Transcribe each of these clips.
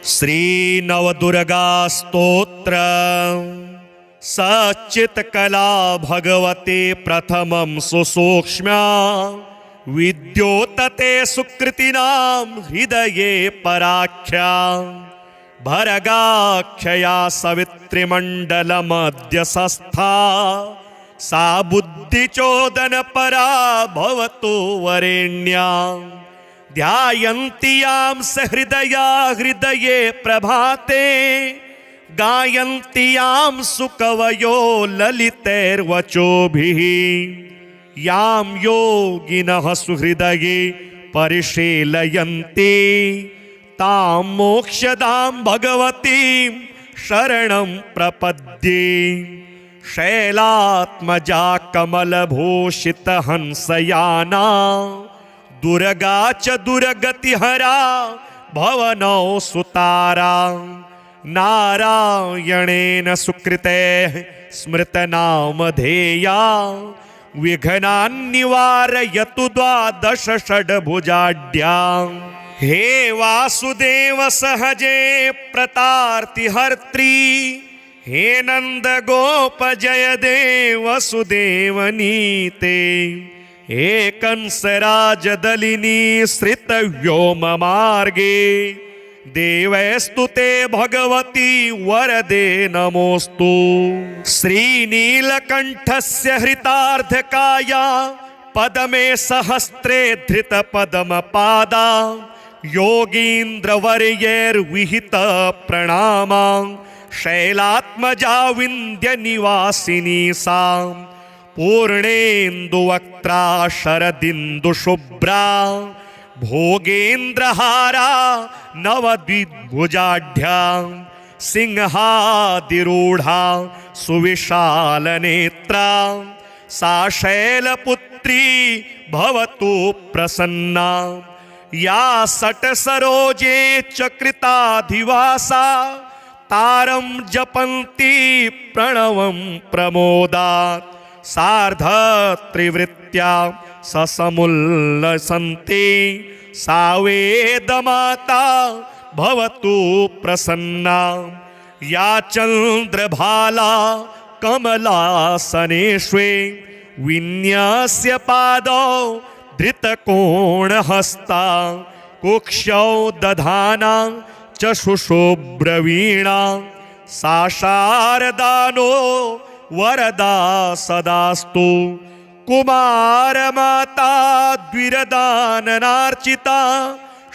श्री नवदुर्गा स्तोत्र सच्चित्कला भगवते प्रथमं सुसूक्ष्म्या विद्योतते सुकृतिनां हृदये पराख्या भरगाख्यया सवित्रिमण्डलमध्यसस्था सा बुद्धिचोदन परा भवतु वरेण्या ध्यायन्ति यां सहृदया हृदये प्रभाते गायन्ति यां सुकवयो ललितैर्वचोभिः यां योगिनः सुहृदये परिशीलयन्ति तां मोक्षदां भगवतीं शरणं प्रपद्ये शैलात्मजा कमलभूषितहंसयाना दुर्गा च दुर्गतिहरा भवनौ सुतारा नारायणेन सुकृतेः स्मृतनामधेया विघ्नान्निवारयतु द्वादश षड्भुजाढ्या हे वासुदेव सहजे प्रतार्तिहर्त्री हे नंद गोप जय देव वसुदेवनीते हे कंसराजदलिनी श्रित व्योम मार्गे देवैस्तुते भगवती वरदे नमोस्तु। श्रीनीलकंठस्य हृतार्धकाया पदमे सहस्रे धृत पद्मपादा योगीन्द्रवर्यैर्विहित प्रणामा शैलात्मजा विंध्य निवासिनी सा पूर्णेन्दुवक्त्रा शरदिन्दुशुभ्रा भोगेन्द्रहारा नवद्विभुजाढ्या सिंहादिरूढ़ा सुविशालनेत्रा सा शैलपुत्री भवतु प्रसन्ना या सटसरोजे चकृताधिवासा तारं जपन्ति प्रणवं प्रमोदात् सार्धत्रिवृत्त्या ससमुल्लसन्ति सा वेदमाता भवतु प्रसन्ना या चन्द्रभाला कमलासनेष्वे विन्यास्य पादौ धृतकोणहस्ता कुक्षौ दधाना चशुशुभ्रवीणा सा शारदानो वरदा सदास्तु कुमारमाता द्विरदाननार्चिता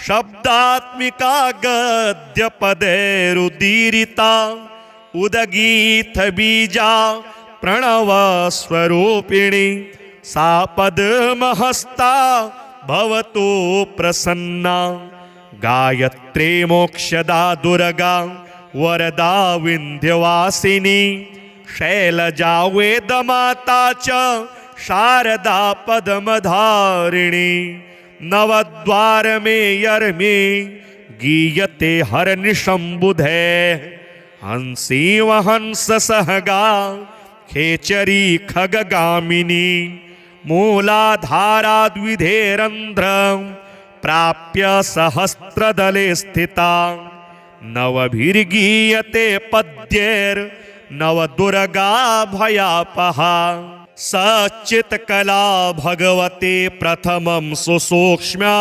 शब्दात्मिका गद्यपदैरुदीरिता उदगीत बीजा प्रणवस्वरूपिणी सा पद्महस्ता भवतु प्रसन्ना गायत्री मोक्षदा दुर्गा वरदा विंध्यवासिनी शैलजा वेदमाता च शारदा पद्मधारिणी नवद्वार मेयर्मे गीयते हरनिशंबुधे हंसी वहंस सहगा खेचरी खगगामिनी मूलाधाराद्विधेरंध्र प्राप्य सहस्त्रदले स्थिता नवभिर्गीयते पद्यैर् नवदुर्गा भयापहा सच्चित्कला भगवते प्रथमं सुसूक्ष्म्या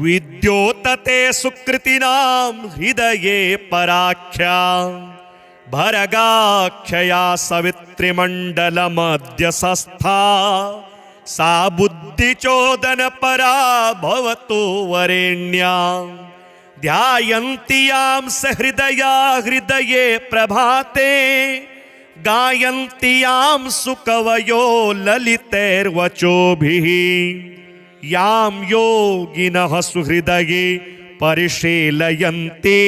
विद्योतते सुकृतिनां हृदये पराख्या भरगाख्यया सवित्रिमण्डलमध्यसस्था सा बुद्धिचोदन परा भवतु वरेण्या ध्यायन्ति यां सहृदया हृदये प्रभाते गायन्ति यां सुकवयो ललितैर्वचोभिः यां योगिनः सुहृदये परिशीलयन्ति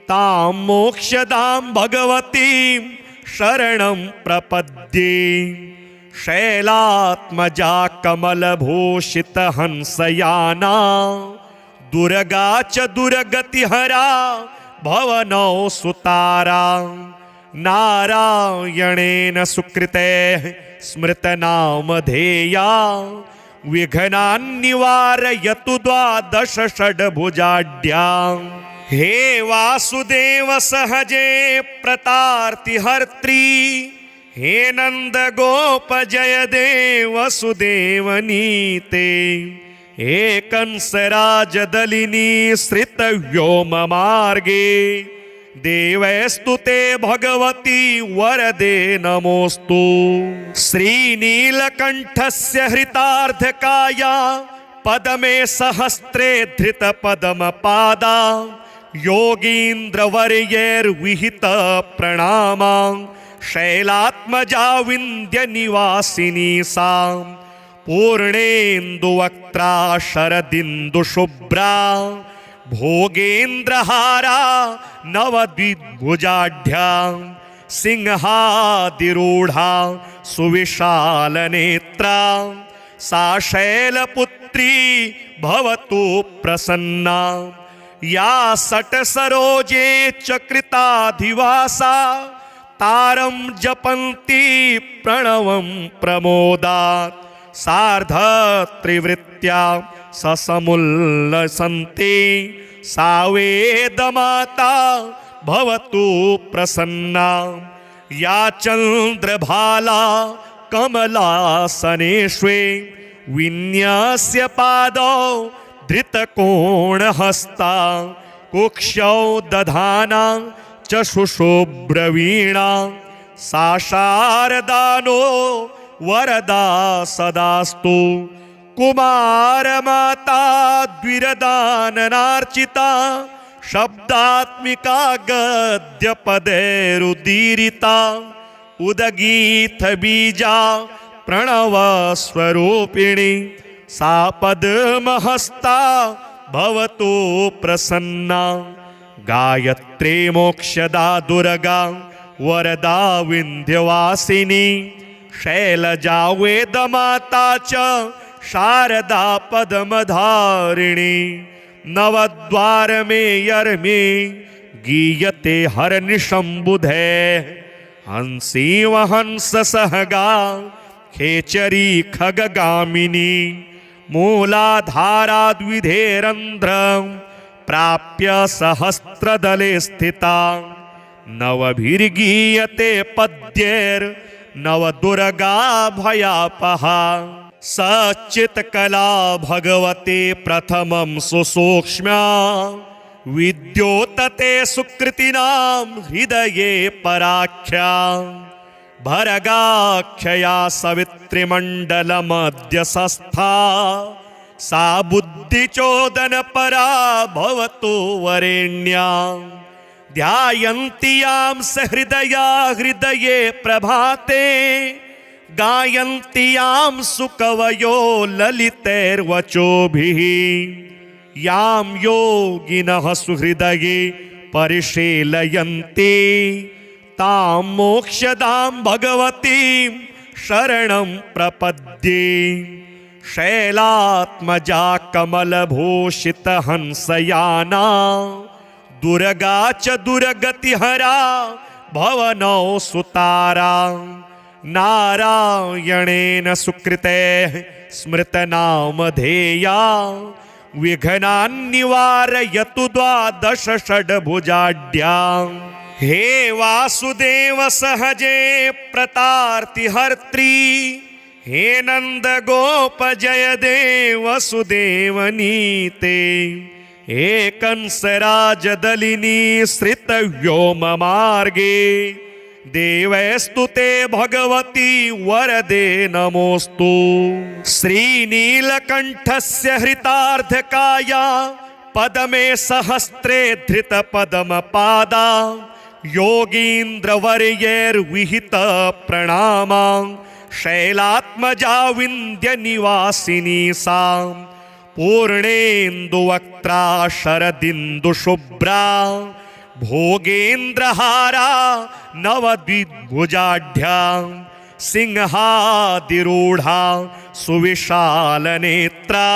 तां मोक्षदां भगवतीं शरणं प्रपद्ये शैलात्मजा कमलभूषितहंसयाना दुर्गा च दुर्गतिहरा भवनौ सुतारा नारायणेन सुकृतेः स्मृतनामधेया विघ्नान्निवारयतु द्वादश षड्भुजाढ्या हे वासुदेव सहजे प्रतार्तिहर्त्री हे नंद गोप जय देव सुदेवनीते हे कंसराज दलिनी श्रित व्योम मार्गे देवैस्तुते भगवती वरदे नमोस्तु। श्रीनीलकंठस्य हृतार्धकाया पदमे सहस्रे धृत पदम पादा योगीन्द्रवर्यैर्विहित प्रणामा शैलात्मजा विंध्य निवासिनी सा पूर्णेन्दुवक्त्रा शरदिन्दुशुभ्रा भोगेन्द्रहारा नवद्विभुजाढ्या सिंहादिरूढ़ा सुविशालनेत्रा सा शैलपुत्री भवतु प्रसन्ना या सटसरोजे चकृताधिवासा तारं जपन्ति प्रणवं प्रमोदात् सार्धत्रिवृत्त्या ससमुल्लसन्ति सा वेदमाता भवतु प्रसन्ना या चन्द्रभाला कमलासनेष्वे विन्यास्य पादौ धृतकोणहस्ता कुक्षौ दधाना चशुशुभ्रवीणा सा शारदानो वरदा सदास्तु कुमारमाता द्विरदाननार्चिता शब्दात्मिका गद्यपदैरुदीरिता उदगीत बीजा प्रणव स्वरूपिणी सा पद्महस्ता भवतु प्रसन्ना गायत्री मोक्षदा दुर्गा वरदा विंध्यवासिनी शैलजा वेदमाता च शारदा पद्मधारिणी नवद्वार में यर्मे गीयते हरनिशंबुधे हंसी वहंस सहगा खेचरी खगगामिनी मूलाधाराद्विधेरंध्र प्राप्य सहस्त्रदले स्थिता नवभिर्गीयते पद्यैर् नवदुर्गा भयापहा सच्चित्कला भगवते प्रथमं सुसूक्ष्म्या विद्योतते सुकृतिनां हृदये पराख्या भरगाख्यया सवित्रिमण्डलमद्य सस्था सा बुद्धिचोदन परा भवतु वरेण्या ध्यायन्ति यां सहृदया हृदये प्रभाते गायन्ति यां सुकवयो ललितैर्वचोभिः यां योगिनः सुहृदये परिशीलयन्ति तां मोक्षदां भगवतीं शरणं प्रपद्ये शैलात्मजा कमलभूषितहंसयाना दुर्गा च दुर्गतिहरा भवनौ सुतारा नारायणेन सुकृतैः स्मृतनामधेया विघ्नान्निवारयतु द्वादश षड्भुजाढ्या हे वासुदेव सहजे प्रतार्तिहर्त्री हे नंद गोप जय देव सुदेवनीते हे कंसराज दलिनी श्रित व्योम मार्गे देवैस्तुते भगवती वरदे नमोस्तु। श्रीनीलकंठस्य हृतार्धकाया पदमे सहस्रे धृत पदम पादा योगीन्द्रवर्यैर्विहित प्रणामा शैलात्मजा विंध्य निवासिनी सा पूर्णेन्दुवक्त्रा शरदिन्दुशुभ्रा भोगेन्द्रहारा नवद्विभुजाढ्या सिंहादिरूढ़ा सुविशालनेत्रा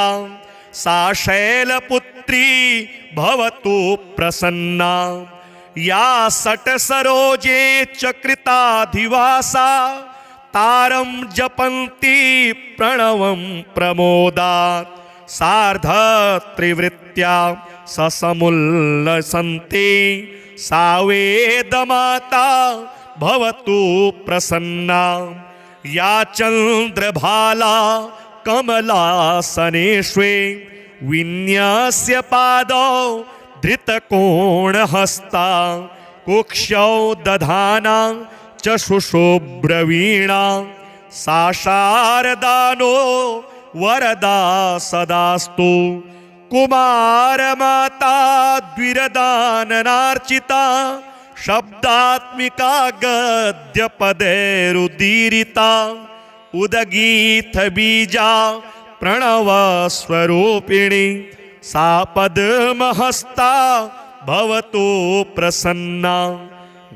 सा शैलपुत्री भवतु प्रसन्ना या सटसरोजे चकृताधिवासा तारं जपन्ति प्रणवं प्रमोदात् सार्धत्रिवृत्त्या ससमुल्लसन्ति सा वेदमाता भवतु प्रसन्ना या चन्द्रभाला कमलासनेष्वे विन्यस्य पादौ धृतकोणहस्ता कुक्षौ दधाना चक्षुषुब्रवीणा सा शारदानो वरदा सदास्तु कुमारमाता द्विरदाननार्चिता शब्दात्मिका गद्यपदैरुदीरिता उदगीत बीजा प्रणवस्वरूपिणी सा पद्महस्ता भवतु प्रसन्ना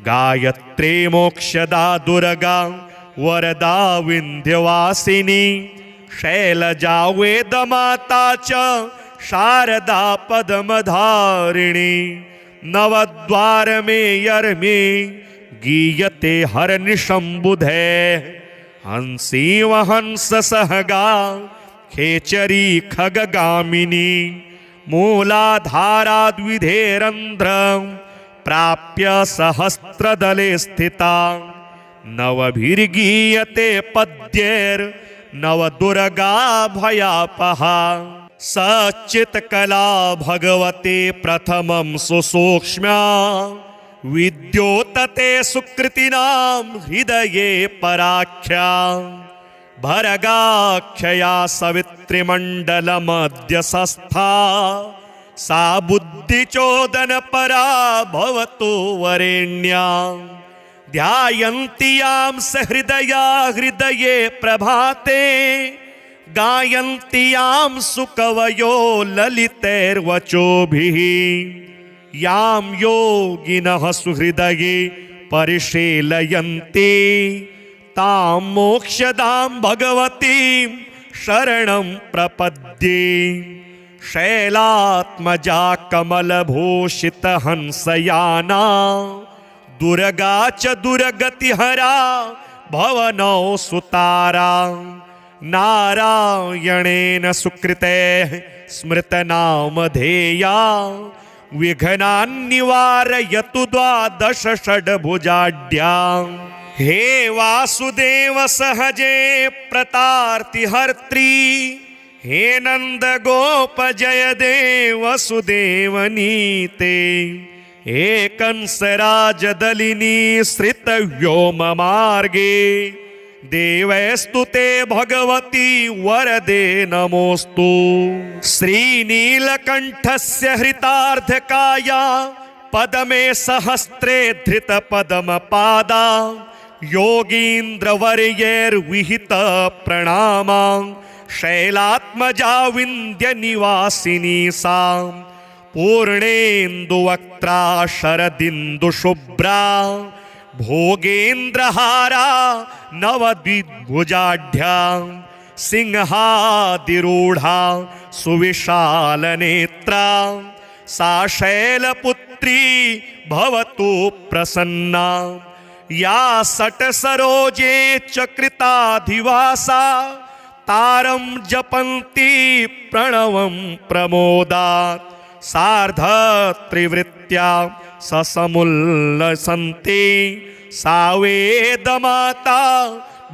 गायत्री मोक्षदा दुर्गा वरदा विन्ध्यवासिनी शैलजा वेदमाता च शारदा पद्मधारिणी नवद्वार में यर्मे गीयते हरनिशंबुधे हंसी वहंस सहगा खेचरी खगगामिनी मूलाधाराद्विधेरंध्र प्राप्य सहस्त्रदले स्थिता नवभिर्गीयते पद्येर नवदुर्गा भयापहा सच्चित्कला भगवते प्रथमं सुसूक्ष्म्या विद्योतते सुकृतिनां हृदये पराख्या भरगाख्यया सवित्रिमण्डलमध्यसस्था सा बुद्धिचोदनपरा भवतु वरेण्या ध्यायन्ति यां सहृदया हृदये प्रभाते गायन्ति यां सुकवयो ललितैर्वचोभिः यां योगिनः सुहृदये परिशीलयन्ति तां मोक्षदां भगवतीं शरणं प्रपद्ये शैलात्मजा कमलभूषितहंसयाना दुर्गा च दुर्गतिहरा भवनौ सुतारा नारायणेन सुकृतेः स्मृतनामधेया विघ्नान्निवारयतु द्वादश षड्भुजाढ्या हे वासुदेव सहजे प्रतार्तिहर्त्री हे नंद गोप जय देव वसुदेवनीते हे कंसराजदलिनी श्रितव्योम मार्गे देवैस्तुते भगवती वरदे नमोस्तु श्रीनीलकंठस्य हृतार्धकाया पदमे सहस्रे धृत पदमपादा योगीन्द्रवर्यैर्विहित प्रणामा शैलात्मजा विंध्य निवासिनी सा पूर्णेन्दुवक्त्रा शरदिन्दुशुभ्रा भोगेन्द्रहारा नवद्विभुजाढ्या सिंहादिरूढ़ा सुविशालनेत्रा सा शैलपुत्री भवतु प्रसन्ना या सटसरोजे चकृताधिवासा तारं जपन्ति प्रणवं प्रमोदात् सार्धत्रिवृत्त्या ससमुल्लसन्ति सा वेदमाता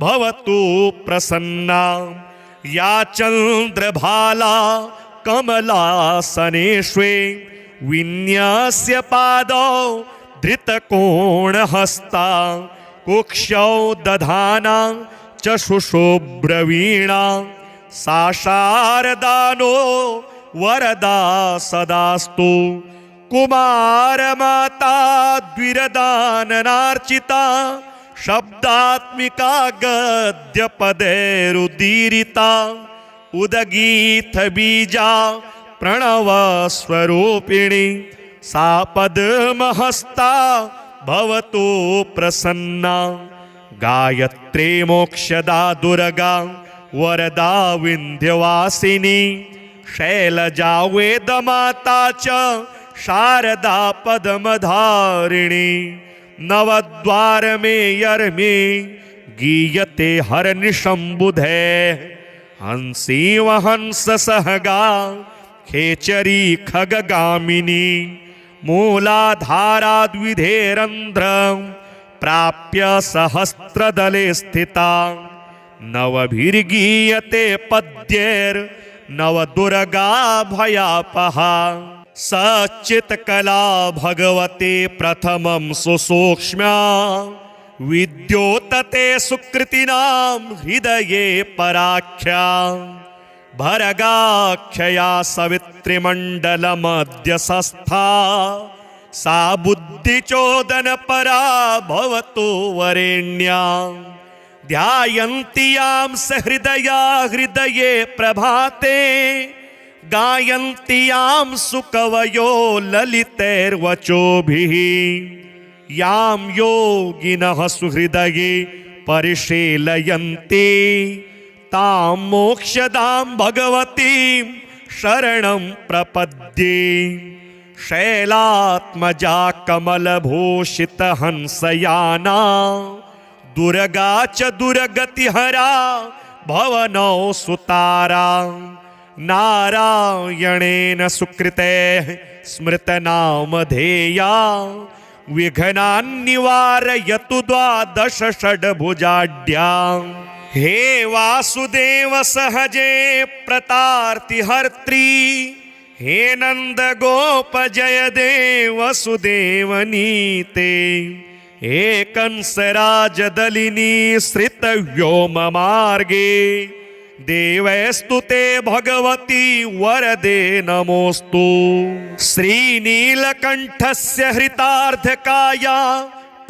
भवतु प्रसन्ना या चन्द्रभाला कमलासनेष्वे विन्यस्य पादौ धृतकोणहस्ता कुक्षौ दधाना चक्षुषुब्रवीणा सा शारदानो वरदा सदास्तु कुमारमाता द्विरदाननार्चिता शब्दात्मिका गद्यपदैरुदीरिता उदगीत बीजा प्रणवस्वरूपिणी सा पद्महस्ता भवतु प्रसन्ना गायत्री मोक्षदा दुर्गा वरदा विन्ध्यवासिनी शैलजा वेदमाता च शारदा पद्मधारिणी नवद्वार में यर्मे गीयते हरनिशंबुधे हंसी वहंस सहगा खेचरी खगगामिनी मूलाधाराद्विधेरन्ध्रं प्राप्य सहस्रदले स्थिता नवभिर्गीयते पद्यैर्नवदुर्गा भयापहा सच्चित्कला भगवते प्रथमं सुसूक्ष्म्या विद्योतते सुकृतिनां हृदये पराख्या भरगाख्यया सवित्रिमण्डलमध्यसस्था सा बुद्धिचोदनपरा भवतु वरेण्या ध्यायन्ति यां सहृदया हृदये प्रभाते गायन्ति यां सुकवयो ललितैर्वचोभिः यां योगिनः सुहृदये परिशीलयन्ति तां मोक्षदां भगवतीं शरणं प्रपद्ये शैलात्मजा कमलभूषितहंसयाना दुर्गा च दुर्गतिहरा भवनौ सुतारा नारायणेन सुकृतेः स्मृतनामधेया विघ्नान्निवारयतु द्वादश षड्भुजाढ्यां हे वासुदेव सहजे प्रतार्तिहर्त्री हे नंद गोप जय देव वसुदेवनीते हे कंसराजदलिनी श्रितव्योम मार्गे देवैस्तुते भगवती वरदे नमोस्तु श्रीनीलकण्ठस्य हृतार्धकाया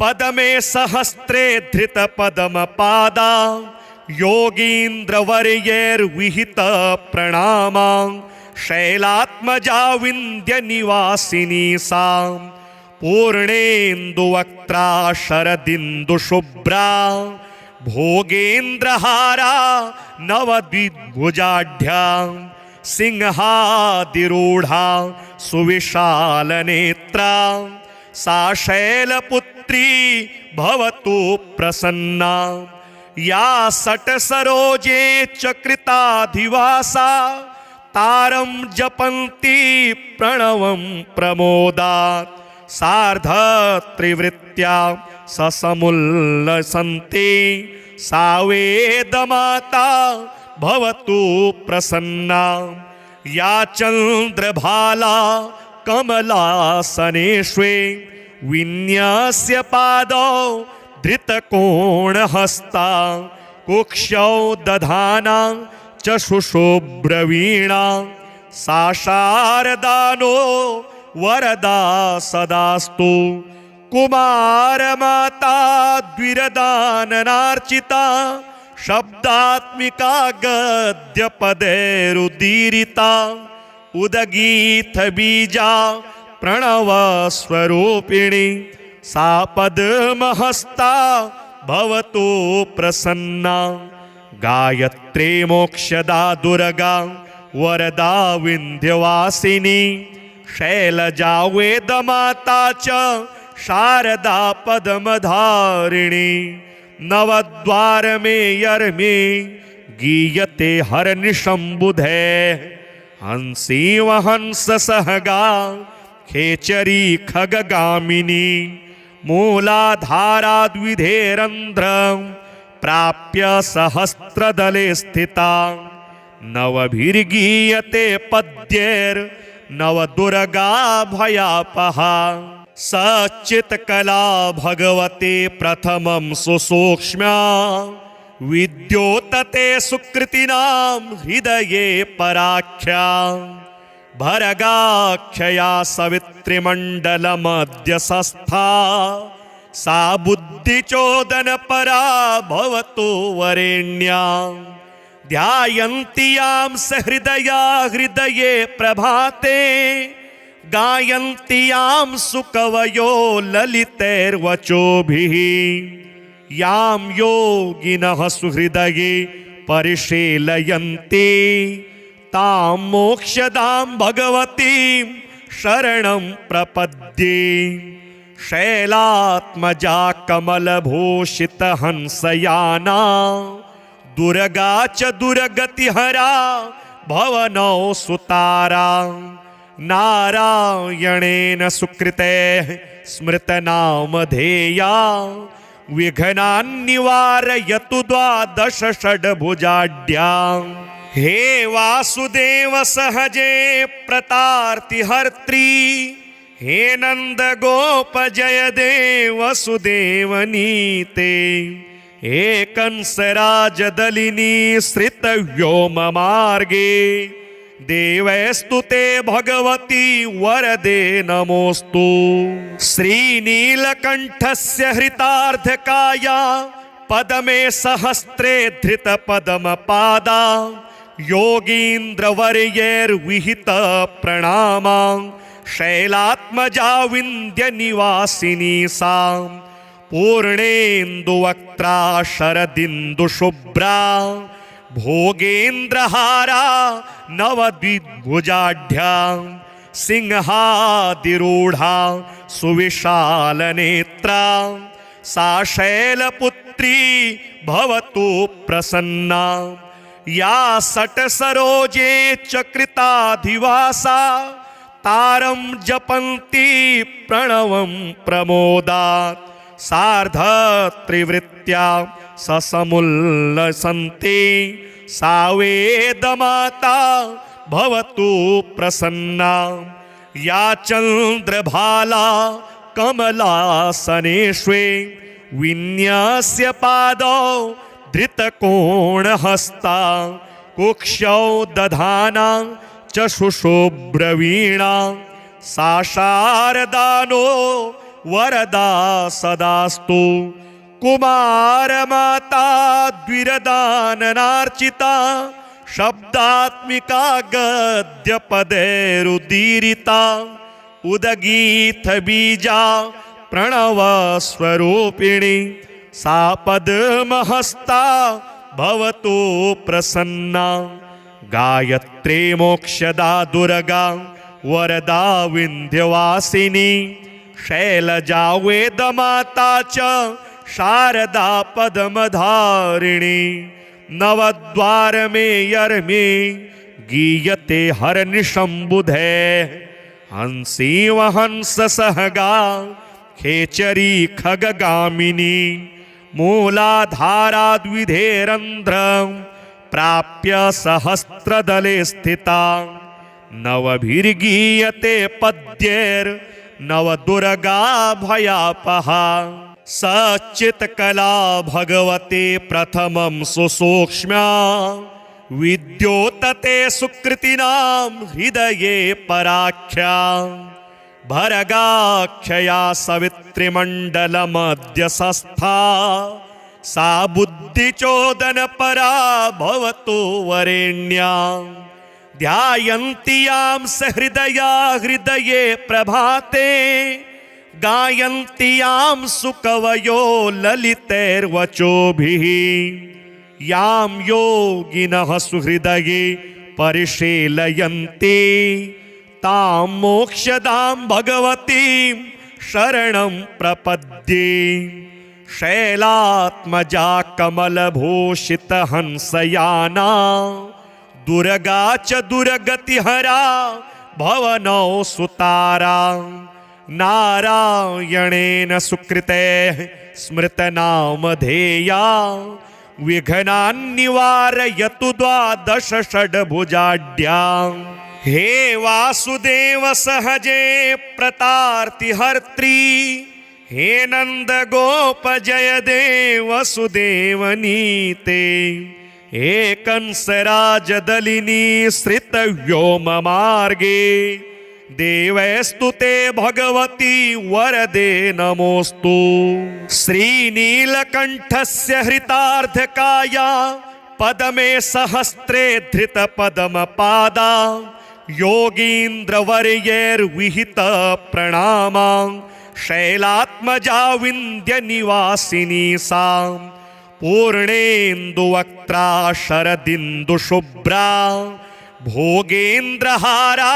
पदमे सहस्रे धृतपदमपादा योगीन्द्रवर्यैर्विहित प्रणामा शैलात्मजा विन्ध्यनिवासिनी सा पूर्णेन्दुवक्त्रा शरदिन्दुशुभ्रा भोगेन्द्रहारा नवद्विभुजाढ्या सिंहादिरूढ़ा सुविशालनेत्रा सा शैलपुत्री भवतु प्रसन्ना या सटसरोजे चकृताधिवासा तारं जपन्ति प्रणवं प्रमोदात् सार्धत्रिवृत्त्या ससमुल्लसन्ति सा वेदमाता भवतु प्रसन्ना या चन्द्रभाला कमलासनेष्वे विन्यास्य पादौ धृतकोणहस्ता कुक्षौ दधाना चशुशुभ्रवीणा सा शारदानो वरदा सदास्तु कुमारमाता द्विरदाननार्चिता शब्दात्मिका गद्यपदैरुदीरिता उदगीतबीजा प्रणवस्वरूपिणी सा पद्महस्ता भवतु प्रसन्ना गायत्री मोक्षदा दुर्गा वरदा विन्ध्यवासिनी शैलजा वेदमाता च शारदा पद्मधारिणी नवद्वार मेयर्मे गीयते हरनिशम्बुधे हंसीव हंस सहगा खेचरी खगगामिनी मूलाधाराद्विधेरन्ध्रं प्राप्य सहस्रदले स्थिता नवभिर्गीयते पद्यैर्नवदुर्गा भयापहा सच्चित्कला भगवते प्रथमं सुसूक्ष्म्या विद्योतते सुकृतिनां हृदये पराख्या भरगाख्यया सवित्रिमण्डलमध्यसस्था सा बुद्धिचोदनपरा भवतु वरेण्या ध्यायन्ति यां सहृदया हृदये प्रभाते गायन्ति यां सुकवयो ललितैर्वचोभिः यां योगिनः सुहृदये परिशीलयन्ति तां मोक्षदां भगवतीं शरणं प्रपद्ये शैलात्मजा कमलभूषितहंसयाना दुर्गा च दुर्गतिहरा भवनौ सुतारा नारायणेन सुकृते स्मृतनामधेया विघ्नान्निवारयतु द्वादश षड्भुजाढ्या हे वासुदेव सहजे प्रतार्तिहर्त्री हे नंद गोप जय देव सुदेवनीते हे कंसराजदलिनी श्रित व्योम मार्गे देवैस्तु ते भगवती वरदे नमोस्तु श्रीनीलकंठस्य हृतार्धकाया पदमे सहस्रे धृत पदमपादा योगीन्द्रवर्यैर्विहित प्रणामा शैलात्मजा विंध्य निवासिनी सा पूर्णेन्दुवक्त्रा शरदिन्दुशुभ्रा भोगेन्द्रहारा नवद्विभुजाढ्या सिंहादिरूढ़ा सुविशालनेत्रा सा शैलपुत्री भवतु प्रसन्ना या सटसरोजे चकृताधिवासा तारं जपन्ति प्रणवं प्रमोदात् सार्धत्रिवृत्त्या ससमुल्लसन्ति सा वेदमाता भवतु प्रसन्ना या चन्द्रभाला कमलासनेष्वे विन्यास्य पादौ धृतकोणहस्ता कुक्षौ दधाना चशुशुभ्रवीणा सा शारदानो वरदा सदास्तु कुमारमाता द्विरदाननार्चिता शब्दात्मिका गद्यपदैरुदीरिता उदगीत बीजा प्रणव स्वरूपिणी सा पद्महस्ता भवतु प्रसन्ना गायत्री मोक्षदा दुर्गा वरदा विंध्यवासिनी शैलजा वेदमाता च शारदा पद्मधारिणी नवद्वार में यर्मे गीयते हरनिशंबुधे हंसी वहंस सहगा खेचरी खगगामिनी मूलाधाराद्विधेरंध्र प्राप्य सहस्त्रदले स्थिता नवभिर्गीयते पद्यैर् नवदुर्गा भयापहा सच्चित्कला भगवते प्रथमं सुसूक्ष्म्या विद्योतते सुकृतिनां हृदये पराख्या भरगाख्यया सवित्रिमण्डलमध्यसस्था सा बुद्धिचोदन परा भवतु वरेण्या ध्यायन्ति यां सहृदया हृदये प्रभाते गायन्ति यां सुकवयो ललितैर्वचोभिः यां योगिनः सुहृदये परिशीलयन्ति तां मोक्षदां भगवतीं शरणं प्रपद्ये शैलात्मजा कमलभूषितहंसयाना दुर्गा च दुर्गतिहरा भवनौ सुतारा नारायणेन सुकृते स्मृतनामधेया विघ्नान्निवारयतु द्वादश षड्भुजाढ्या हे वासुदेव सहजे प्रतार्तिहर्त्री हे नंद गोप जय देव सुदेवनीते हे कंसराजदलिनी श्रित व्योम मार्गे देवैस्तु ते भगवती वरदे नमोस्तु श्रीनीलकंठस्य हृतार्धकाया पदमे सहस्रे धृत पदमपादा योगीन्द्रवर्यैर्विहित प्रणामा शैलात्मजा विंध्य निवासिनी सा पूर्णेन्दुवक्त्रा शरदिन्दुशुभ्रा भोगेन्द्रहारा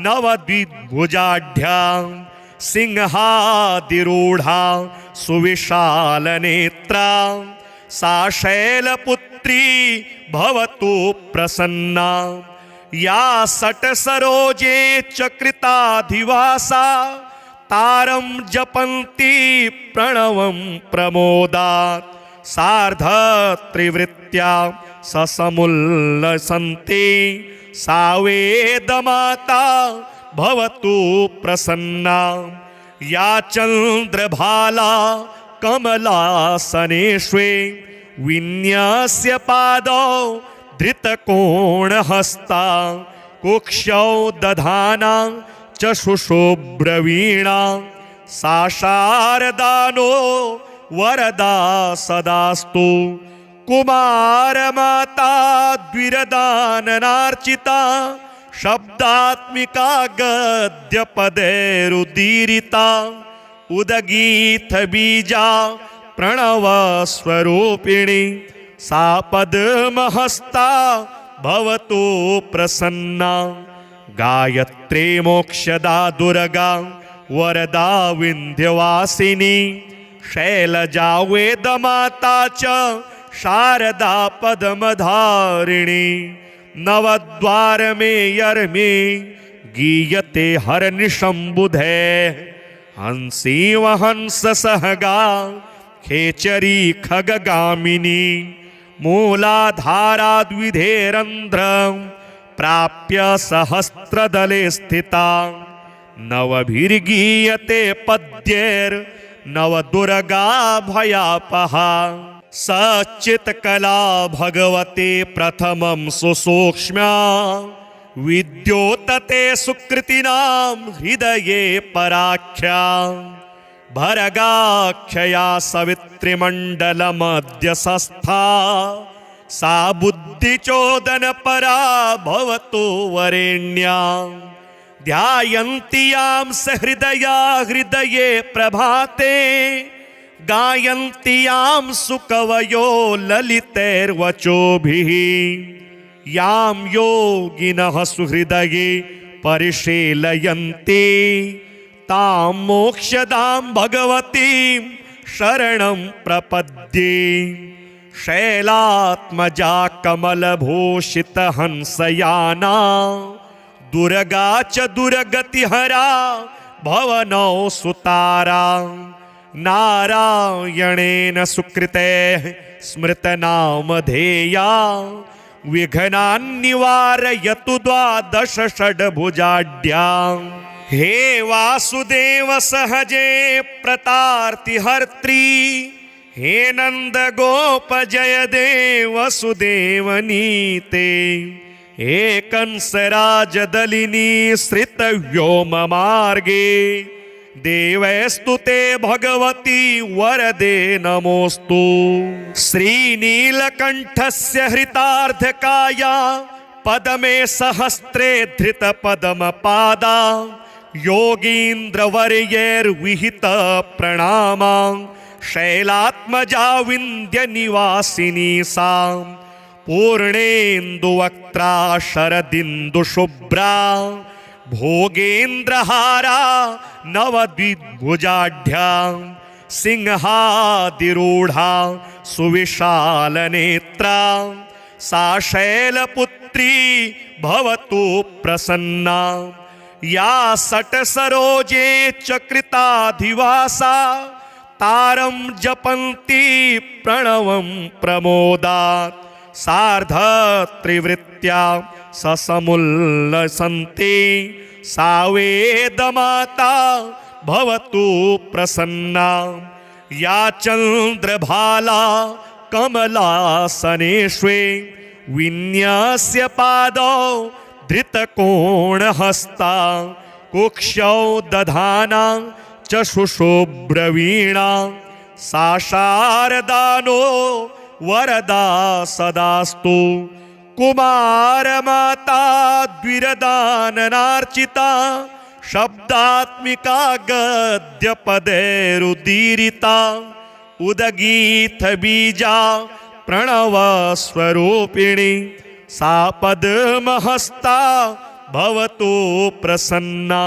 नवद्विभुजाढ्या सिंहादिरूढ़ा सुविशालनेत्रा सा शैलपुत्री भवतु प्रसन्ना या सटसरोजे चकृताधिवासा तारं जपन्ति प्रणवं प्रमोदात् सार्धत्रिवृत्त्या ससमुल्लसन्ति सा वेदमाता भवतु प्रसन्ना या चन्द्रभाला कमलासनेष्वे विन्यस्य पादौ धृतकोणहस्ता कुक्षौ दधाना चक्षुषुब्रवीणा सा शारदानो वरदा सदास्तु कुमारमाता द्विरदाननार्चिता शब्दात्मिका गद्यपदैरुदीरिता उदगीत बीजा प्रणवस्वरूपिणी सा पद्महस्ता भवतु प्रसन्ना गायत्री मोक्षदा दुर्गा वरदा विन्ध्यवासिनी शैलजा वेदमाता च शारदा पद्मधारिणी नवद्वार में यर्मे गीयते हरनिशंबुधे हंसी वहंस सहगा खेचरी खगगामिनी मूलाधाराद्विधेरंध्र प्राप्य सहस्त्रदले स्थिता नवभिर्गीयते पद्येर नवदुर्गा भयापहा सच्चित्कला भगवते प्रथमं सुसूक्ष्म्या विद्योतते सुकृतिनां हृदये पराख्या भरगाख्यया सवित्रिमण्डलमध्यसस्था सा बुद्धिचोदनपरा भवतु वरेण्या ध्यायन्ति यां सहृदया हृदये प्रभाते गायन्ति यां सुकवयो ललितैर्वचोभिः यां योगिनः सुहृदये परिशीलयन्ति तां मोक्षदां भगवतीं शरणं प्रपद्ये शैलात्मजा कमलभूषितहंसयाना दुर्गा च दुर्गतिहरा भवनौ सुतारा नारायणेन सुकृतेः स्मृतनामधेया विघ्नान्निवारयतु द्वादश षड्भुजाढ्यां हे वासुदेव सहजे प्रतार्तिहर्त्री हे नंद गोप जय देव वसुदेवनीते हे कंसराजदलिनी श्रितव्योम मार्गे देवैस्तुते भगवती वरदे नमोस्तु श्रीनीलकण्ठस्य हृतार्धकाया पदमे सहस्रे धृतपद्मपादा योगीन्द्रवर्यैर्विहित प्रणामा शैलात्मजा विन्ध्यनिवासिनी सा पूर्णेन्दुवक्त्रा शरदिन्दुशुभ्रा भोगेन्द्रहारा नवद्विभुजाढ्या सिंहादिरूढ़ा सुविशालनेत्रा सा शैलपुत्री भवतु प्रसन्ना या सटसरोजे चकृताधिवासा तारं जपन्ति प्रणवं प्रमोदात् सार्धत्रिवृत्त्या ससमुल्लसन्ति सा वेदमाता भवतु प्रसन्ना या चन्द्रभाला कमलासनेष्वे विन्यस्य पादौ धृतकोणहस्ता कुक्षौ दधाना चक्षुषुब्रवीणा सा शारदानो वरदा सदास्तु कुमारमाता द्विरदाननार्चिता शब्दात्मिका गद्यपदैरुदीरिता उदगीत बीजा प्रणवस्वरूपिणी सा पद्महस्ता भवतु प्रसन्ना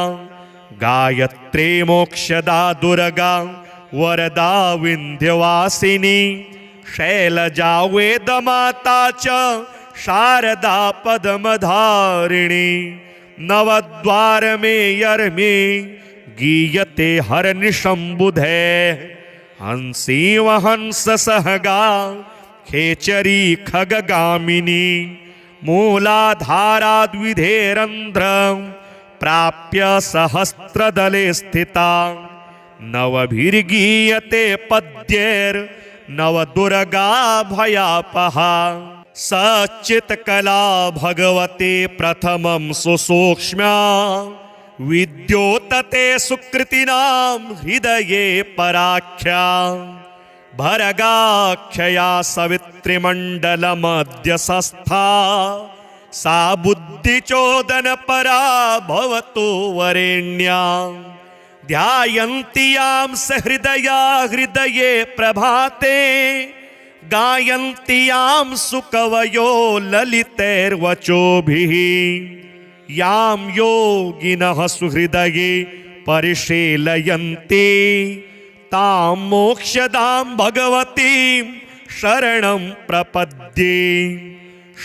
गायत्री मोक्षदा दुर्गा वरदा विन्ध्यवासिनी शैलजा वेदमाता च शारदा पद्मधारिणी नवद्वारमेयर्मे गीयते हरनिशम्बुधे हंसी वहंस सहगा खेचरी खगगामिनी मूलाधाराद्विधेरन्ध्रं प्राप्य सहस्रदले स्थिता नवभिर्गीयते पद्यैर्नवदुर्गा भयापहा सच्चित्कला भगवते प्रथमं सुसूक्ष्म्या विद्योतते सुकृतिनां हृदये पराख्या भरगाख्यया सवित्रिमण्डलमध्यसस्था सा बुद्धिचोदनपरा भवतु वरेण्या ध्यायन्ति यां सहृदया हृदये प्रभाते गायन्ति यां सुकवयो ललितैर्वचोभिः यां योगिनः सुहृदये परिशीलयन्ति तां मोक्षदां भगवतीं शरणं प्रपद्ये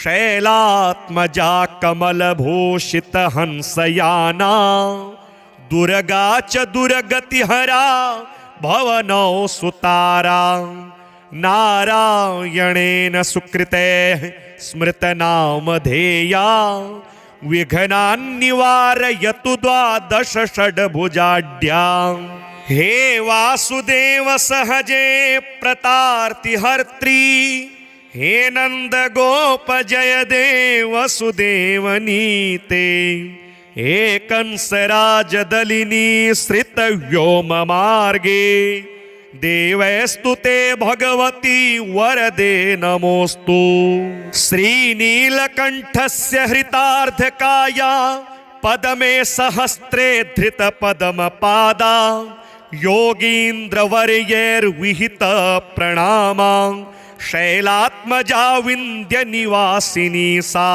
शैलात्मजा कमलभूषितहंसयाना दुर्गा च दुर्गतिहरा भवनौ सुतारा नारायणेन सुकृतेः स्मृतनामधेया विघ्नान्निवारयतु द्वादश षड्भुजाढ्यां हे वासुदेव सहजे प्रतार्तिहर्त्री हे नंद गोप जय देव वसुदेवनीते हे कंसराजदलिनी श्रितव्योम मार्गे देवैस्तुते भगवती वरदे नमोस्तु श्रीनीलकण्ठस्य हृतार्धकाया पदमे सहस्रे धृतपद्मपादा योगीन्द्रवर्यैर्विहित प्रणामा शैलात्मजा विन्ध्यनिवासिनी सा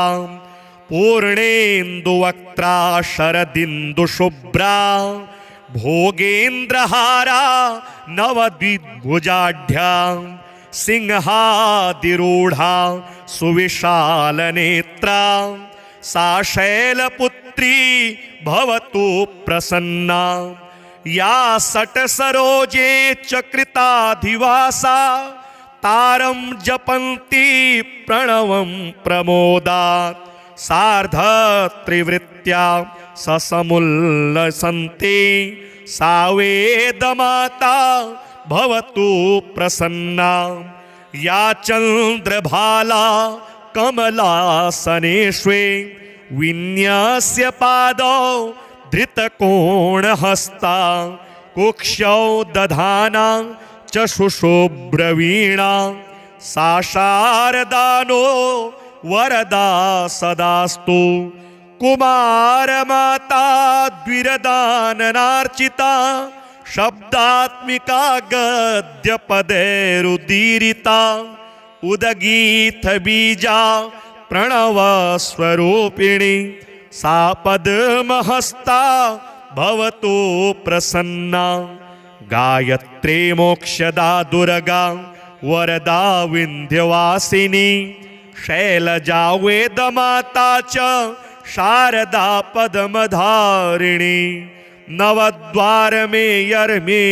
पूर्णेन्दुवक्त्रा शरदिन्दुशुभ्रा भोगेन्द्रहारा नवद्विभुजाढ्या सिंहादिरूढ़ा सुविशालनेत्रा सा शैलपुत्री भवतु प्रसन्ना या सटसरोजे चकृताधिवासा तारं जपन्ति प्रणवं प्रमोदात् सार्धत्रिवृत्त्या ससमुल्लसन्ति सा वेदमाता भवतु प्रसन्ना या चन्द्रभाला कमलासनेष्वे विन्यास्य पादौ धृतकोणहस्ता कुक्षौ दधाना चशुशुभ्रवीणा सा शारदानो वरदा सदास्तु कुमारमाता द्विरदाननार्चिता शब्दात्मिका गद्यपदैरुदीरिता उदगीतबीजा प्रणवस्वरूपिणी सा पद्महस्ता भवतु प्रसन्ना गायत्री मोक्षदा दुर्गा वरदा विन्ध्यवासिनी शैलजा वेदमाता च शारदा पद्मधारिणी नवद्वारमेयर्मे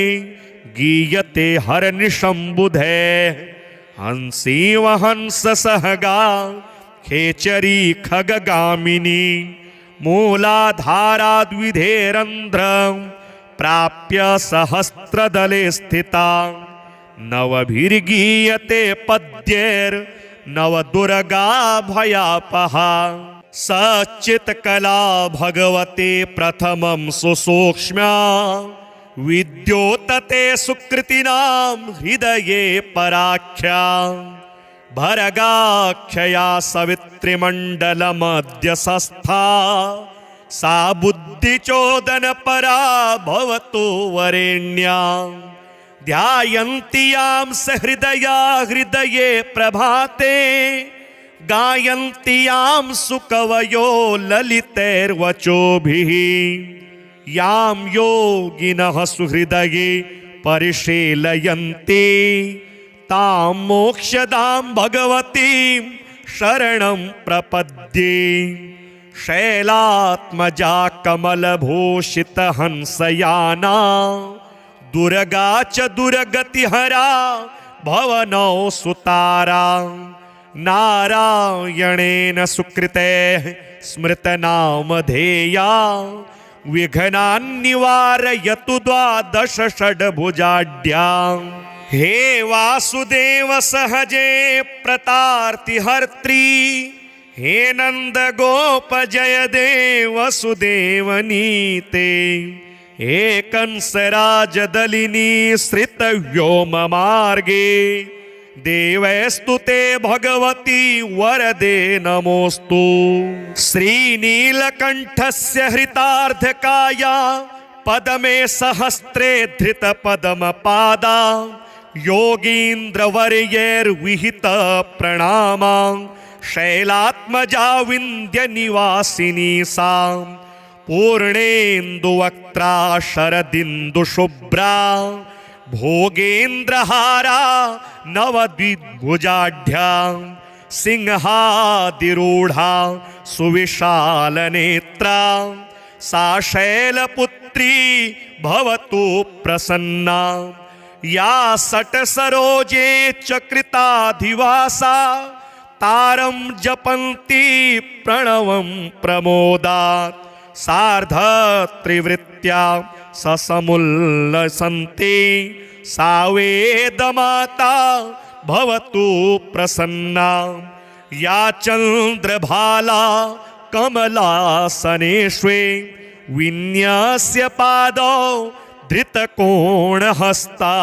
गीयते हरनिशम्बुधे हंसी वहंस सहगा खेचरी खगगामिनी मूलाधाराद्विधेरन्ध्रं प्राप्य सहस्रदले स्थिता नवभिर्गीयते पद्यैर्नवदुर्गा भयापहा सच्चित्कला भगवते प्रथमं सुसूक्ष्म्या विद्योतते सुकृतिनां हृदये पराख्या भरगाख्यया सवित्रिमण्डलमध्यसस्था सा बुद्धिचोदनपरा भवतु वरेण्या ध्यायन्ति यां सहृदया हृदये प्रभाते गायन्ति यां सुकवयो ललितैर्वचोभिः यां योगिनः सुहृदये परिशीलयन्ति तां मोक्षदां भगवतीं शरणं प्रपद्ये शैलात्मजा कमलभूषितहंसयाना दुर्गा च दुर्गतिहरा भवनौ सुतारा नारायणेन सुकृते स्मृतनामधेया विघ्नान्निवारयतु द्वादश षड्भुजाढ्यां हे वासुदेव सहजे प्रतार्तिहर्त्री हे नंद गोप जय देव वसुदेवनीते हे कंसराजदलिनी श्रित व्योम मार्गे देवैस्तु ते भगवती वरदे नमोस्तु श्रीनीलकंठस्य हृतार्धकाया पदमे सहस्रे धृत पदमपादा योगीन्द्रवर्यैर्विहित प्रणामा शैलात्मजा विंध्य निवासिनी सा पूर्णेन्दुवक्त्रा शरदिन्दुशुभ्रा भोगेन्द्रहारा नवद्विभुजाढ्या सिंहादिरूढ़ा सुविशालनेत्रा सा शैलपुत्री भवतु प्रसन्ना या सटसरोजे चकृताधिवासा तारं जपन्ति प्रणवं प्रमोदात् सार्धत्रिवृत्त्या ससमुल्लसन्ति सा वेदमाता भवतु प्रसन्ना या चन्द्रभाला कमलासनेष्वे विन्यस्य पादौ धृतकोणहस्ता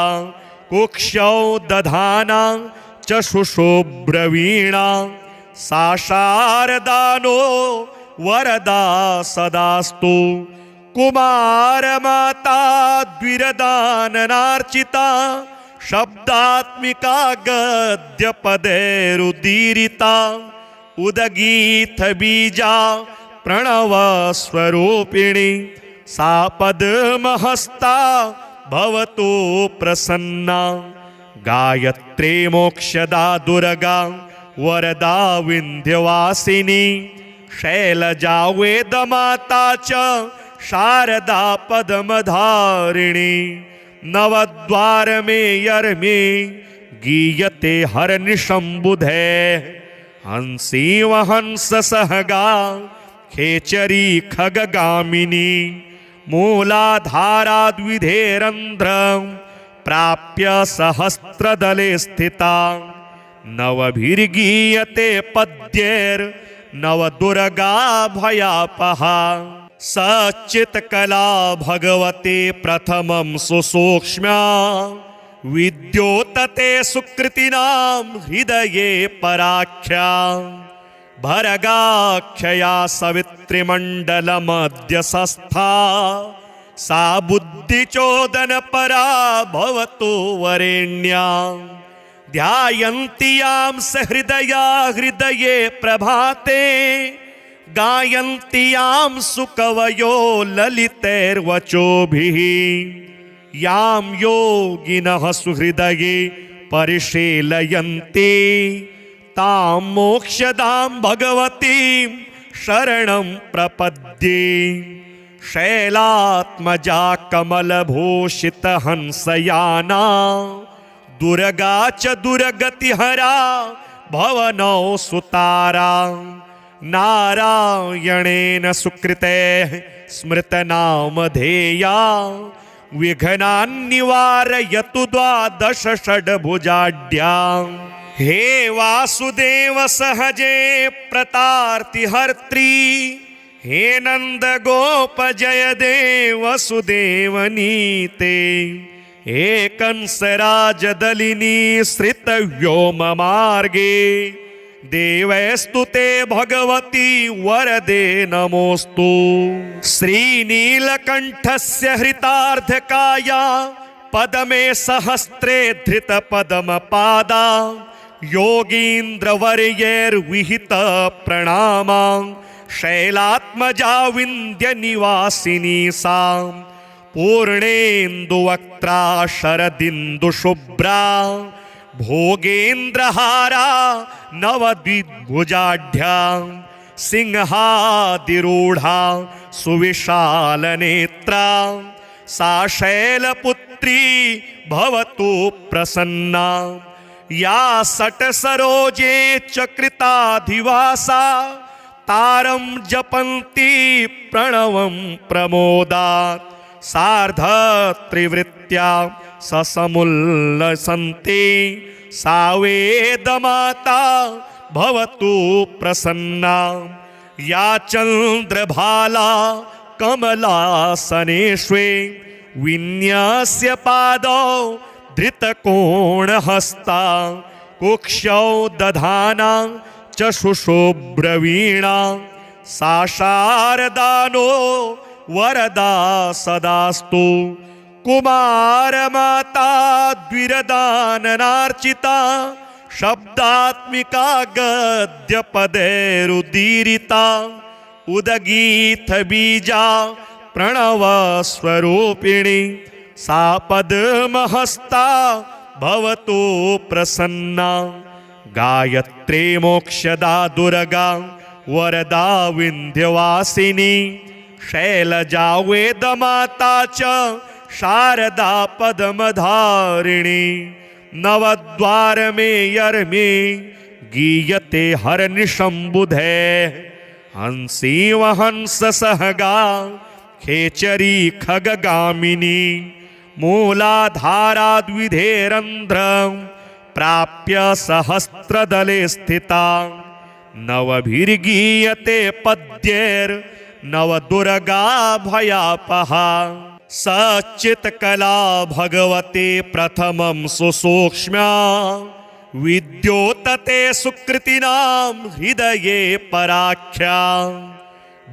कुक्षौ दधाना चशुशुभ्रवीणा सा शारदानो वरदा सदास्तु कुमारमाता द्विरदाननार्चिता शब्दात्मिका गद्यपदैरुदीरिता उदगीत बीजा प्रणव स्वरूपिणी सा पद्महस्ता भवतु प्रसन्ना गायत्री मोक्षदा दुर्गा वरदा विंध्यवासिनी शैलजा वेदमाता च शारदा पद्मधारिणी नवद्वार मेयर्मे गीयते हरनिशंबुधे हंसी वहंस सहगा खेचरी खगगामिनी मूलाधाराद्विधेरंध्र प्राप्य सहस्रदले स्थिता नवभिर्गीयते पद्यैर् नवदुर्गा भयापहा सच्चित्कला भगवते प्रथमं सुसूक्ष्म्या विद्योतते सुकृतिनां हृदये पराख्या भरगाख्यया सवित्रिमण्डलमध्यसस्था सा बुद्धिचोदनपरा भवतु वरेण्या ध्यायन्ति यां सहृदया हृदये प्रभाते गायन्ति यां सुकवयो ललितैर्वचोभिः यां योगिनः सुहृदये परिशीलयन्ति तां मोक्षदां भगवतीं शरणं प्रपद्ये शैलात्मजा कमलभूषितहंसयाना दुर्गा च दुर्गतिहरा भवनौ सुतारा नारायणेन सुकृते स्मृतनामधेया विघ्नान्निवारयतु द्वादश षड्भुजाढ्यां हे वासुदेव सहजे प्रतार्तिहर्त्री हे नंद गोप जय देव वसुदेवनीते हे कंसराजदलिनी श्रित व्योम मार्गे देवैस्तु ते भगवती वरदे नमोस्तु श्रीनीलकंठस्य हृतार्धकाया पदमे सहस्रे धृत पदमपादा योगीन्द्रवर्यैर्विहित प्रणामा शैलात्मजा विंध्य निवासिनी सा पूर्णेन्दुवक्त्रा शरदिन्दुशुभ्रा भोगेन्द्रहारा नवद्विभुजाढ्या सिंहादिरूढा सुविशालनेत्रा सा शैलपुत्री भवतु प्रसन्ना या सटसरोजे चकृताधिवासा तारं जपन्ति प्रणवं प्रमोदात् सार्धत्रिवृत्त्या ससमुल्लसन्ति सा वेदमाता भवतु प्रसन्ना या चन्द्रभाला कमलासनेष्वे विन्यस्य पादौ धृतकोणहस्ता कुक्षौ दधाना चक्षुषुब्रवीणा सा शारदानो वरदा सदास्तु कुमारमाता द्विरदाननार्चिता शब्दात्मिका गद्यपदैरुदीरिता उदगीतबीजा प्रणवस्वरूपिणी सा पद्महस्ता भवतु प्रसन्ना गायत्री मोक्षदा दुर्गा वरदा विन्ध्यवासिनी शैलजा वेदमाता च शारदा पद्मधारिणी नवद्वार मेयर्मे गीयते हरनिशम्बुधे हंसी वहंस सहगा खेचरी खगगामिनी मूलाधाराद्विधेरन्ध्रं प्राप्य सहस्रदले स्थिता नवभिर्गीयते पद्यैर्नवदुर्गा भयापहा सच्चित्कला भगवते प्रथमं सुसूक्ष्म्या विद्योतते सुकृतिनां हृदये पराख्या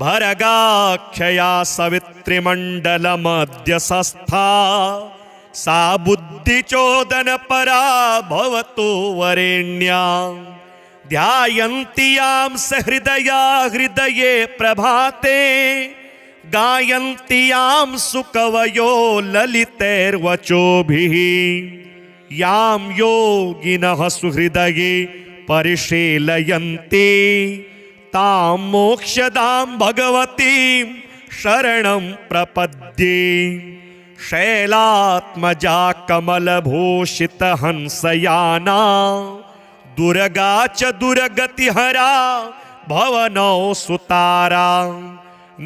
भरगाख्यया सवित्रिमण्डलमध्यसस्था सा बुद्धिचोदनपरा भवतु वरेण्या ध्यायन्ति यां सहृदया हृदये प्रभाते गायन्ति यां सुकवयो ललितैर्वचोभिः यां योगिनः सुहृदये परिशीलयन्ति तां मोक्षदां भगवतीं शरणं प्रपद्ये शैलात्मजा कमलभूषितहंसयाना दुर्गा च दुर्गतिहरा भवनौ सुतारा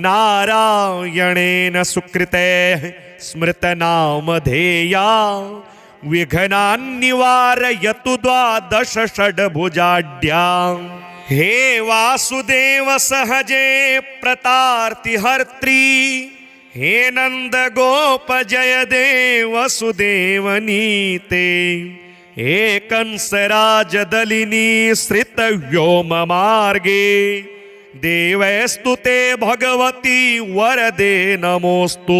नारायणेन सुकृतेः स्मृतनामधेया विघ्नान्निवारयतु द्वादश षड्भुजाढ्या हे वासुदेव सहजे प्रतार्तिहर्त्री हे नंद गोप जय देव वसुदेवनीते हे कंसराजदलिनी श्रितव्योम मार्गे देवैस्तुते भगवती वरदे नमोस्तु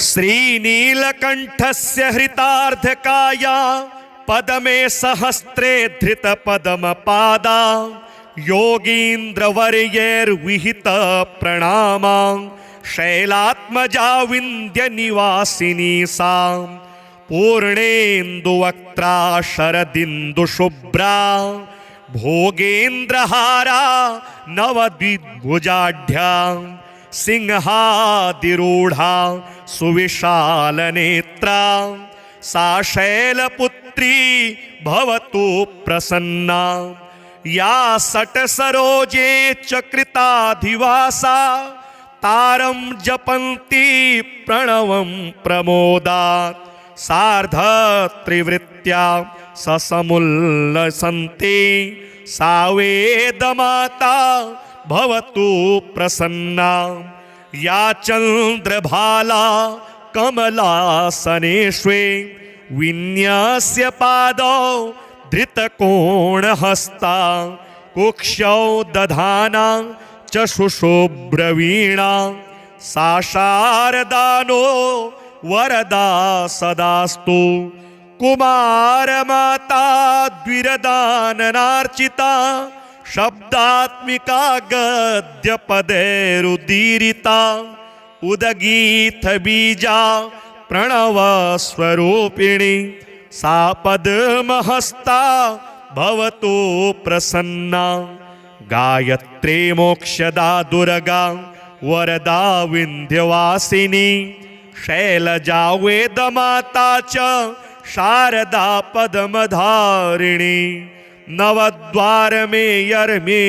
श्रीनीलकण्ठस्य हृतार्धकाया पदमे सहस्रे धृतपद्मपादा योगीन्द्रवर्यैर्विहित प्रणामा शैलात्मजा विन्ध्यनिवासिनी सा पूर्णेन्दुवक्त्रा शरदिन्दुशुभ्रा भोगेन्द्रहारा नवद्विभुजाढ्या सिंहादिरूढा सुविशालनेत्रा सा शैलपुत्री भवतु प्रसन्ना या सटसरोजे चकृताधिवासा तारं जपन्ति प्रणवं प्रमोदात् सार्धत्रिवृत्त्या ससमुल्लसन्ति सा वेदमाता भवतु प्रसन्ना या चन्द्रभाला कमलासनेष्वे विन्यस्य पादौ धृतकोणहस्ता कुक्षौ दधाना चक्षुषुब्रवीणा सा शारदानो वरदा सदास्तु कुमारमाता द्विरदाननार्चिता शब्दात्मिका गद्यपदैरुदीरिता उदगीतबीजा प्रणवस्वरूपिणी सा पद्महस्ता भवतु प्रसन्ना गायत्री मोक्षदा दुर्गा वरदा विंध्यवासिनी शैलजा वेदमाता च शारदा पद्मधारिणी नवद्वार में यर्मे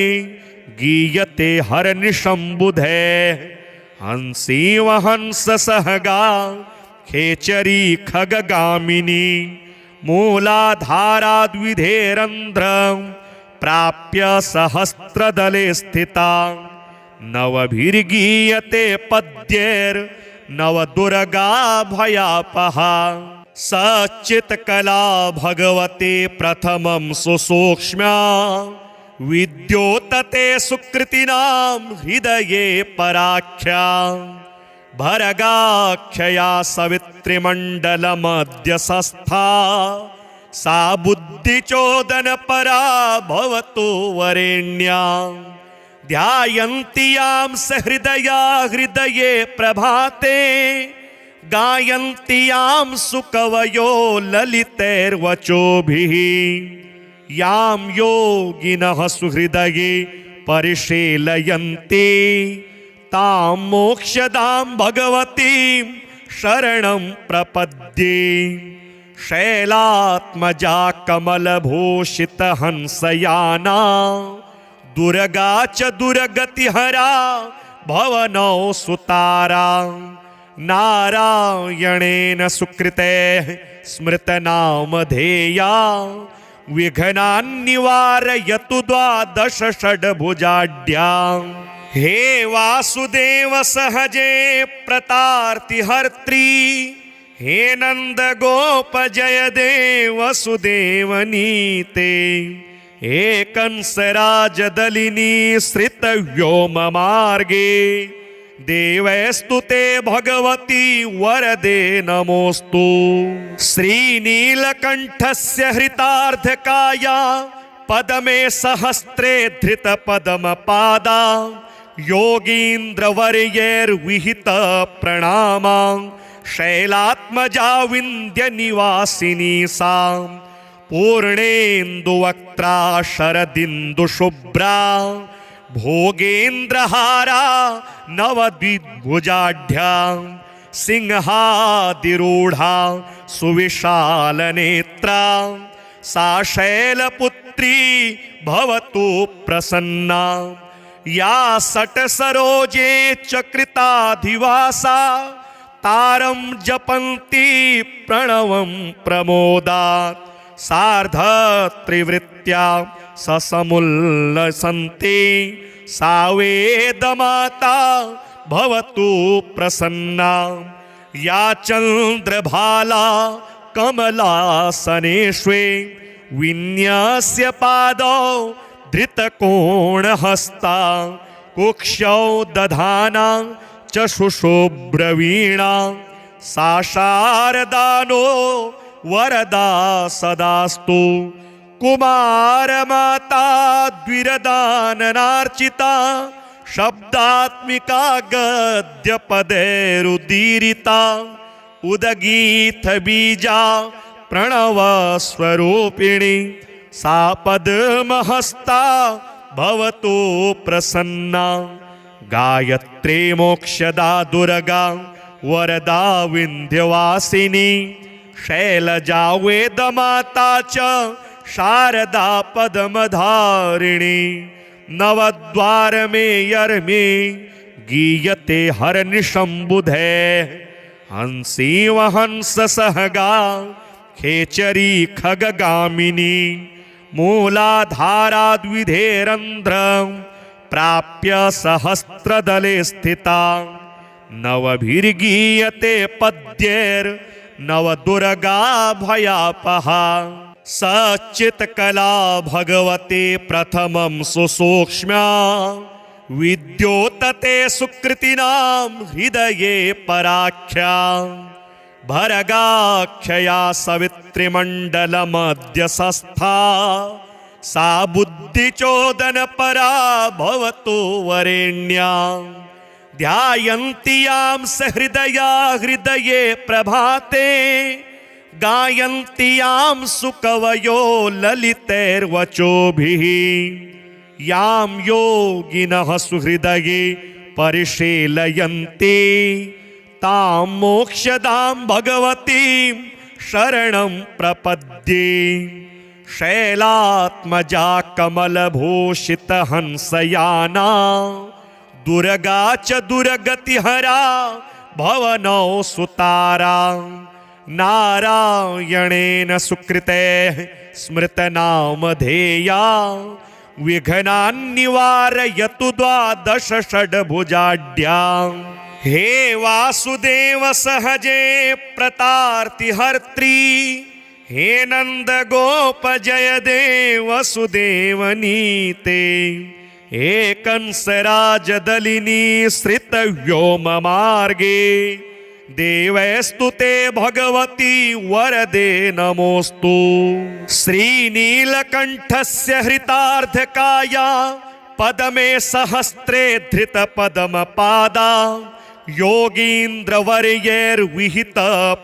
गीयते हरनिशंबुधे हंसी वहंस सहगा खेचरी खगगामिनी मूलाधाराद्विधेरंध्र प्राप्य सहस्त्रदले स्थिता नवभिर्गीयते पद्येर नवदुर्गा भयापहा सच्चित्कला भगवते प्रथमं सुसूक्ष्म्या विद्योतते सुकृतिनां हृदये पराख्या भरगाख्यया सवित्रिमण्डलमध्यसस्था सा बुद्धिचोदनपरा भवतु वरेण्या ध्यायन्ति यां सहृदया हृदये प्रभाते गायन्ति यां सुकवयो ललितैर्वचोभिः यां योगिनः सुहृदये परिशीलयन्ति तां मोक्षदां भगवतीं शरणं प्रपद्ये शैलात्मजा कमलभूषितहंसयाना दुर्गा च दुर्गतिहरा भवनौ सुतारा नारायणेन सुकृते स्मृतनामधेया विघ्नान्निवारयतु द्वादश षड्भुजाढ्या हे वासुदेव सहजे प्रतार्तिहर्त्री हे नंद गोप जय देव वसुदेवनीते हे कंसराजदलिनी श्रितव्योम मार्गे देवैस्तुते भगवती वरदे नमोस्तु श्रीनीलकण्ठस्य हृतार्धकाया पदमे सहस्रे धृतपद्मपादा योगीन्द्रवर्यैर्विहित प्रणामा शैलात्मजा विन्ध्यनिवासिनी सा पूर्णेन्दुवक्त्रा शरदिन्दुशुभ्रा भोगेन्द्रहारा नवद्विभुजाढ्या सिंहादिरूढ़ा सुविशालनेत्रा सा शैलपुत्री भवतु प्रसन्ना या सटसरोजे चकृताधिवासा तारं जपन्ति प्रणवं प्रमोदात् सार्धत्रिवृत्त्या ससमुल्लसन्ति सा वेदमाता भवतु प्रसन्ना या चन्द्रभाला कमलासनेष्वे विन्यस्य पादौ धृतकोणहस्ता कुक्षौ दधाना चक्षुषुब्रवीणा सा शारदानो वरदा सदास्तु कुमारमाता द्विरदाननार्चिता शब्दात्मिका गद्यपदैरुदीरिता उदगीत बीजा प्रणवस्वरूपिणी सा पद्महस्ता भवतु प्रसन्ना गायत्री मोक्षदा दुर्गा वरदा विंध्यवासिनी शैलजा वेदमाता च शारदा पद्मधारिणी नवद्वार में यर्मे गीयते हरनिशंबुधे हंसी वहंस सहगा खेचरी खगगामिनी मूलाधाराद्विधेरंध्र प्राप्य सहस्त्रदले स्थिता नवभिर्गीयते पद्येर नवदुर्गा भयापहा सच्चित्कला भगवते प्रथमं सुसूक्ष्म्या विद्योतते सुकृतिनां हृदये पराख्या भरगाख्यया सवित्रिमण्डलमध्यसस्था सा बुद्धिचोदनपरा भवतु वरेण्या ध्यायन्ति यां सहृदया हृदये प्रभाते गायन्त्यां सुकवयो ललितैर्वचोभिः यां योगिनः सुहृदये परिशीलयन्ति तां मोक्षदां भगवतीं शरणं प्रपद्ये। शैलात्मजा कमलभूषितहंसयाना दुर्गा च दुर्गतिहरा भवनौ सुतारा। नारायणेन सुकृतेः स्मृतनामधेया विघ्नान्निवारयतु द्वादश षड्भुजाढ्यां। हे वासुदेव सहजे प्रतार्तिहर्त्री हे नंद गोप जय देव वसुदेवनीते। हे कंसराजदलिनी श्रित व्योम मार्गे देवैस्तुते भगवती वरदे नमोस्तु। श्रीनीलकंठस्य हृतार्धकाया पदमे सहस्रे धृत पदमपादा योगीन्द्रवर्यैर्विहित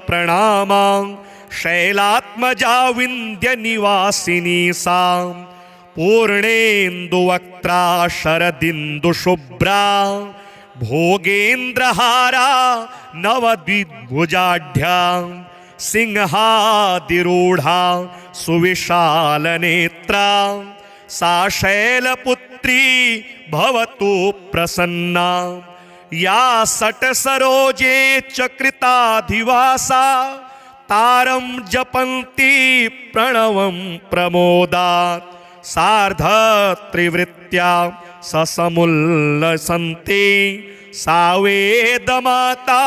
प्रणामा। शैलात्मजा विंध्य निवासिनी सा पूर्णेन्दुवक्त्रा शरदिन्दुशुभ्रा भोगेन्द्रहारा नवद्विभुजाढ्या। सिंहादिरूढ़ा सुविशालनेत्रा सा शैलपुत्री भवतु प्रसन्ना। या सटसरोजे चकृताधिवासा तारं जपन्ति प्रणवं प्रमोदात्। सार्धत्रिवृत्त्या ससमुल्लसन्ति सा वेदमाता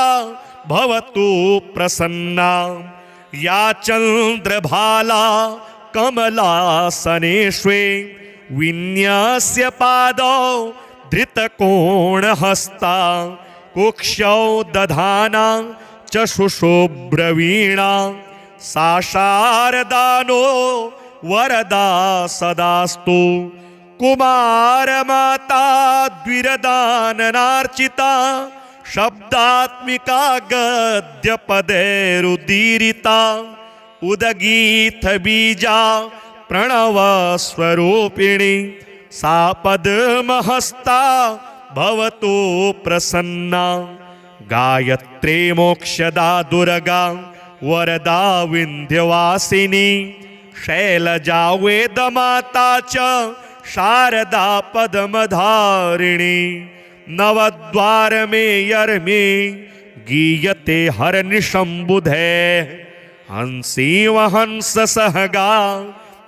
भवतु प्रसन्ना। या चन्द्रभाला कमलासनेष्वे विन्यस्य पादौ धृतकोणहस्ता कुक्षौ दधाना चशुशुभ्रवीणा। सा शारदानो वरदा सदास्तु। कुमारमाता द्विरदाननार्चिता शब्दात्मिका गद्यपदैरुदीरिता। उदगीत बीजा प्रणवस्वरूपिणी सा पद्महस्ता भवतु प्रसन्ना। गायत्री मोक्षदा दुर्गा वरदा विंध्यवासिनी। शैलजा वेदमाता च शारदा पद्मधारिणी। नवद्वार मेयर्मे गीयते हरनिशम्बुधे। हंसी वहंस सहगा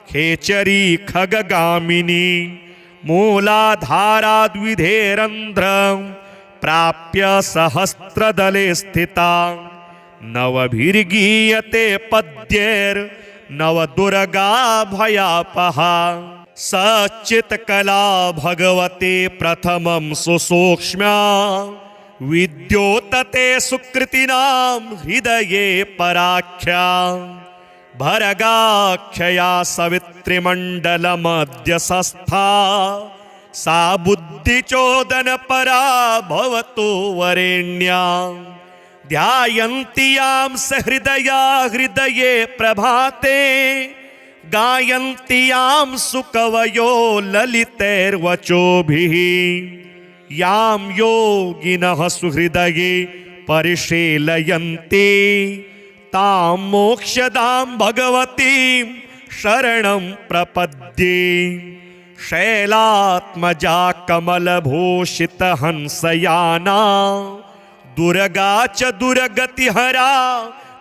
खेचरी खगगामिनी। मूलाधाराद्विधेरन्ध्रं प्राप्य सहस्रदले स्थिता। नवभिर्गीयते पद्यैर्नवदुर्गा भयापहा। सच्चित्कला भगवते प्रथमं सुसूक्ष्म्या। विद्योतते सुकृतिनां हृदये पराख्या। भरगाख्यया सवित्रिमण्डलमद्य सस्था। सा बुद्धिचोदनपरा भवतु वरेण्या। ध्यायन्ति यां सहृदया हृदये प्रभाते। गायन्ति यां सुकवयो ललितैर्वचोभिः। यां योगिनः सुहृदये परिशीलयन्ति तां मोक्षदां भगवतीं शरणं प्रपद्ये। शैलात्मजा कमलभूषितहंसयाना दुर्गा च दुर्गतिहरा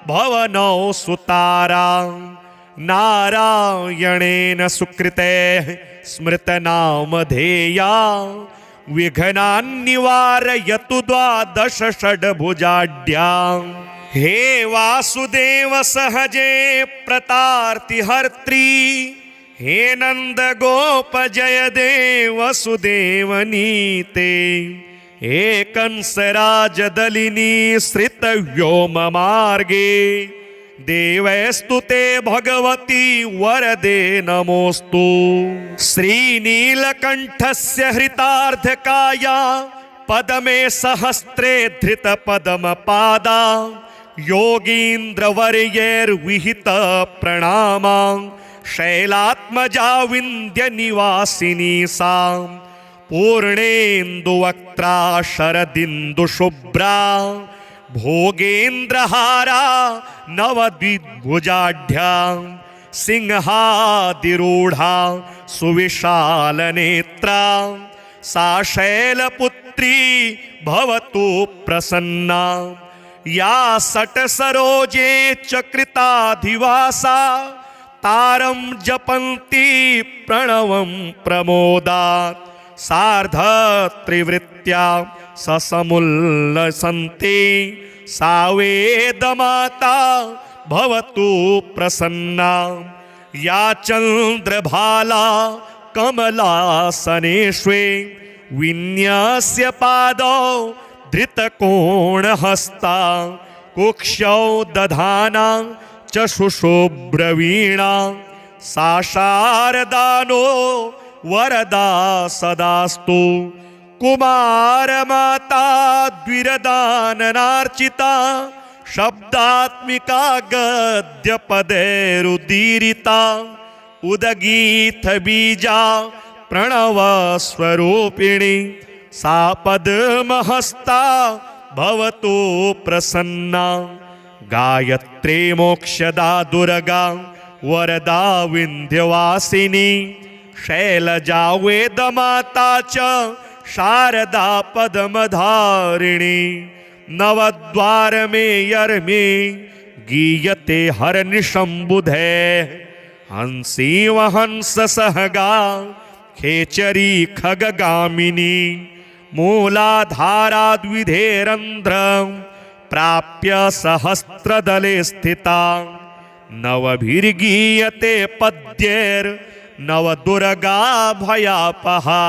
भवनौ सुतारा। नारायणेन सुकृतेः स्मृतनामधेया विघ्नान्निवारयतु द्वादश षड्भुजाढ्यां। हे वासुदेव सहजे प्रतार्तिहर्त्री हे नंद गोप जय देव वसुदेवनीते। हे कंसराजदलिनी श्रित व्योम मार्गे देवैस्तुते भगवती वरदे नमोस्तु। श्रीनीलकंठस्य हृतार्धकाया पदमे सहस्रे धृत पदमपादा योगीन्द्रवर्यैर्विहित प्रणामा शैलात्मजा विन्ध्यनिवासिनी सा पूर्णेन्दुवक्त्रा शरदिन्दुशुभ्रा भोगेन्द्रहारा नवद्विभुजाढ्या सिंहादिरूढा सुविशालनेत्रा सा शैलपुत्री भवतु प्रसन्ना या सटसरोजे चकृताधिवासा तारं जपन्ति प्रणवं प्रमोदात् सार्धत्रिवृत्त्या ससमुल्लसन्ति सा वेदमाता भवतु प्रसन्ना या चन्द्रभाला कमलासनेष्वे विन्यस्य पादौ धृतकोणहस्ता कुक्षौ दधाना चक्षुषुब्रवीणा सा शारदानो वरदा सदास्तु कुमारमाता द्विरदाननार्चिता शब्दात्मिका गद्यपदैरुदीरिता उदगीतबीजा प्रणवस्वरूपिणी सा पद्महस्ता भवतु प्रसन्ना गायत्री मोक्षदा दुर्गा वरदा विन्ध्यवासिनी शैलजा वेदमाता च शारदा पद्मधारिणी नवद्वार मेयर्मे गीयते हरनिशम्बुधे हंसी वहंस सहगा खेचरी खगगामिनी मूलाधाराद्विधेरन्ध्रं प्राप्य सहस्रदले स्थिता नवभिर्गीयते पद्यैर्नवदुर्गा भयापहा।